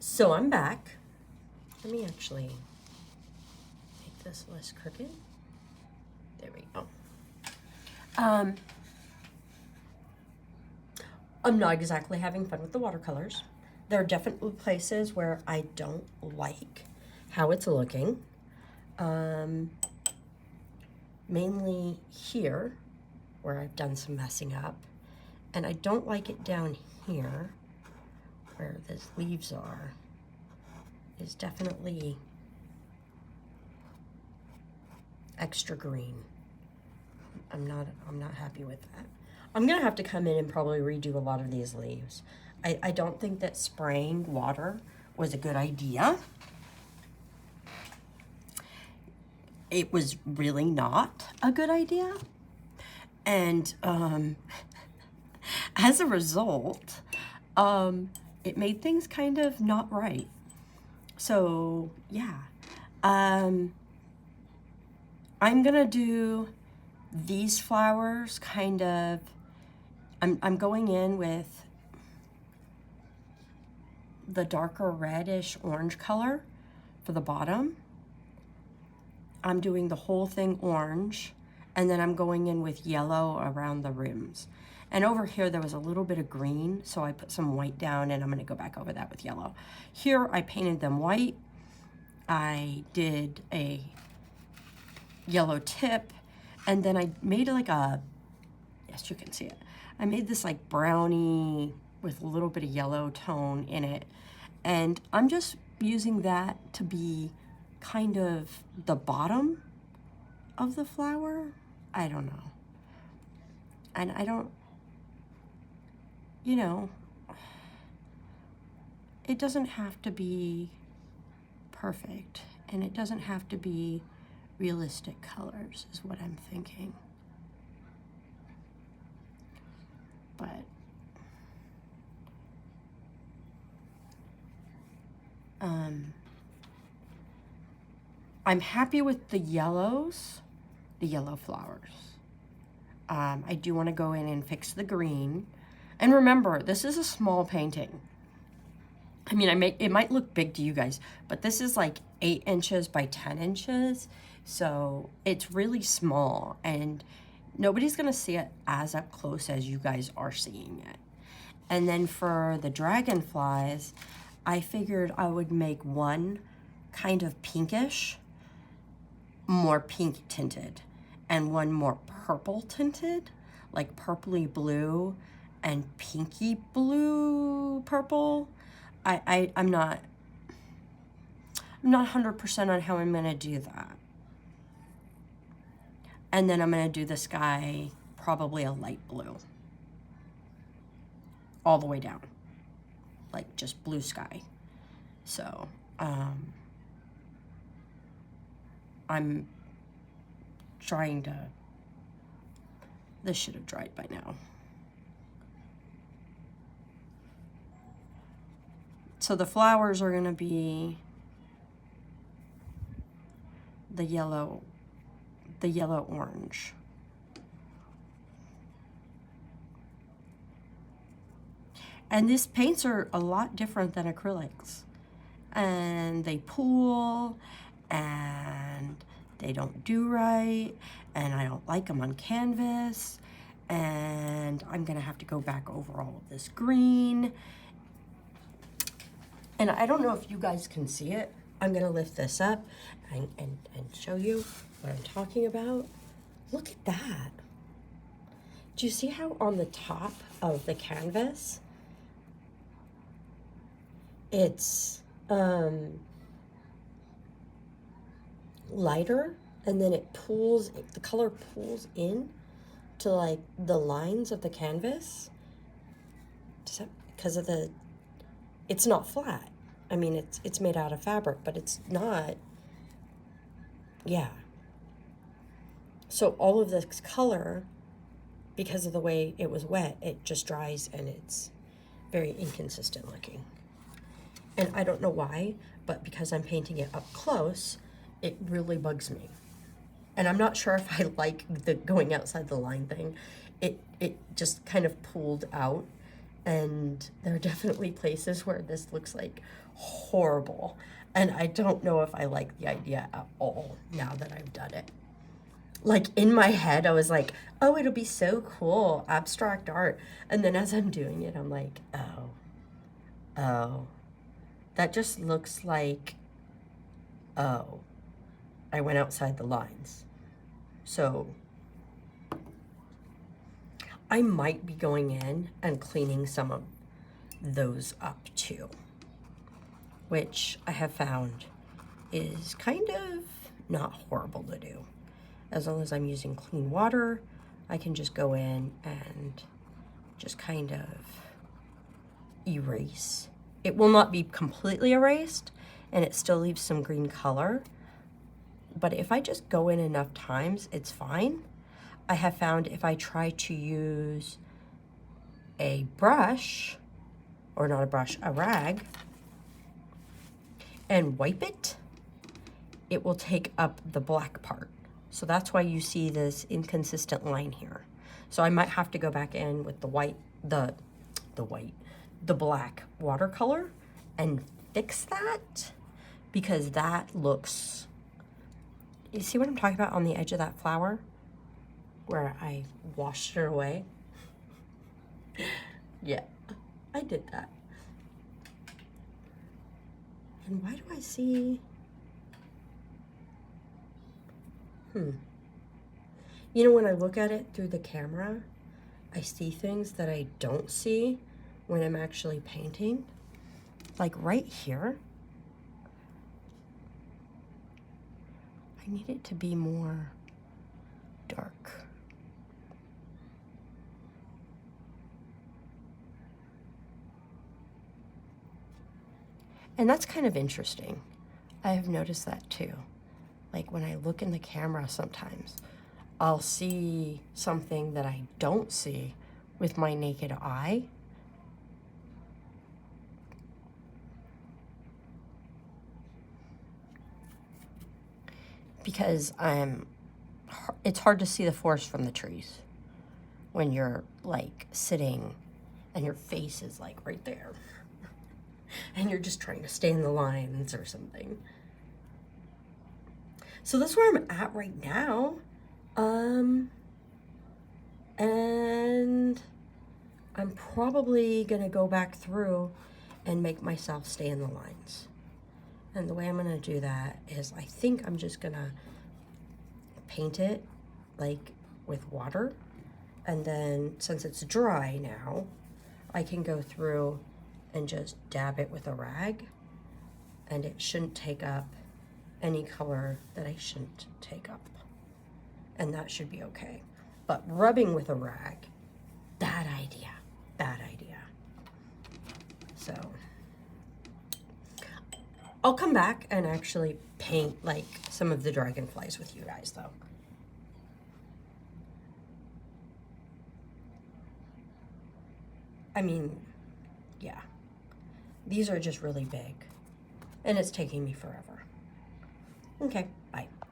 So I'm back. Let me actually make this less crooked. There we go. I'm not exactly having fun with the watercolors. There are definitely places where I don't like how it's looking. Mainly here, where I've done some messing up. And I don't like it down here, where these leaves are. Is definitely extra green. I'm not happy with that. I'm gonna have to come in and probably redo a lot of these leaves. I don't think that spraying water was a good idea. It was really not a good idea. And as a result, it made things kind of not right. So yeah, I'm gonna do these flowers kind of, I'm going in with the darker reddish orange color for the bottom. I'm doing the whole thing orange, and then I'm going in with yellow around the rims. And over here there was a little bit of green, so I put some white down, and I'm gonna go back over that with yellow. Here I painted them white. I did a yellow tip, and then I made like a, yes, you can see it. I made this like brownie with a little bit of yellow tone in it. And I'm just using that to be kind of the bottom of the flower. I don't know. And I don't, you know, it doesn't have to be perfect, and it doesn't have to be realistic colors is what I'm thinking. But I'm happy with the yellows, the yellow flowers. I do want to go in and fix the green. And remember, this is a small painting. I mean, it might look big to you guys, but this is like 8 inches by 10 inches. So it's really small, and nobody's gonna see it as up close as you guys are seeing it. And then for the dragonflies, I figured I would make one kind of pinkish, more pink tinted, and one more purple tinted, like purpley blue and pinky blue purple. I'm not 100% on how I'm gonna do that. And then I'm gonna do the sky probably a light blue. All the way down. Like just blue sky. So, I'm trying to, this should have dried by now. So the flowers are gonna be the yellow orange. And these paints are a lot different than acrylics. And they pool, and they don't do right, and I don't like them on canvas, and I'm gonna have to go back over all of this green. And I don't know if you guys can see it. I'm gonna lift this up and show you what I'm talking about. Look at that. Do you see how on the top of the canvas, it's lighter, and then it pulls, the color pulls in to like the lines of the canvas? Because of the, it's not flat. I mean, it's made out of fabric, but it's not, yeah. So all of this color, because of the way it was wet, it just dries and it's very inconsistent looking. And I don't know why, but because I'm painting it up close, it really bugs me. And I'm not sure if I like the going outside the line thing. It just kind of pulled out, And there are definitely places where this looks like horrible. And I don't know if I like the idea at all now that I've done it. Like in my head, I was like, oh, it'll be so cool, abstract art. And then as I'm doing it, I'm like, oh, that just looks like, oh, I went outside the lines. So I might be going in and cleaning some of those up too, which I have found is kind of not horrible to do. As long as I'm using clean water, I can just go in and just kind of erase. It will not be completely erased, and it still leaves some green color. But if I just go in enough times, it's fine. I have found if I try to use a brush, or not a brush, a rag, and wipe it, it will take up the black part. So that's why you see this inconsistent line here. So I might have to go back in with the black watercolor and fix that, because that looks, you see what I'm talking about on the edge of that flower where I washed it away? Yeah, I did that. And why do I see, you know, when I look at it through the camera, I see things that I don't see when I'm actually painting. Like right here, I need it to be more dark. And that's kind of interesting. I have noticed that too. Like when I look in the camera sometimes, I'll see something that I don't see with my naked eye. Because it's hard to see the forest from the trees when you're like sitting and your face is like right there. And you're just trying to stay in the lines or something. So that's where I'm at right now. And I'm probably gonna go back through and make myself stay in the lines. And the way I'm gonna do that is I think I'm just gonna paint it like with water. And then since it's dry now, I can go through and just dab it with a rag, and it shouldn't take up any color that I shouldn't take up. And that should be okay. But rubbing with a rag, bad idea, bad idea. So I'll come back and actually paint like some of the dragonflies with you guys though. I mean, yeah, these are just really big and it's taking me forever. Okay.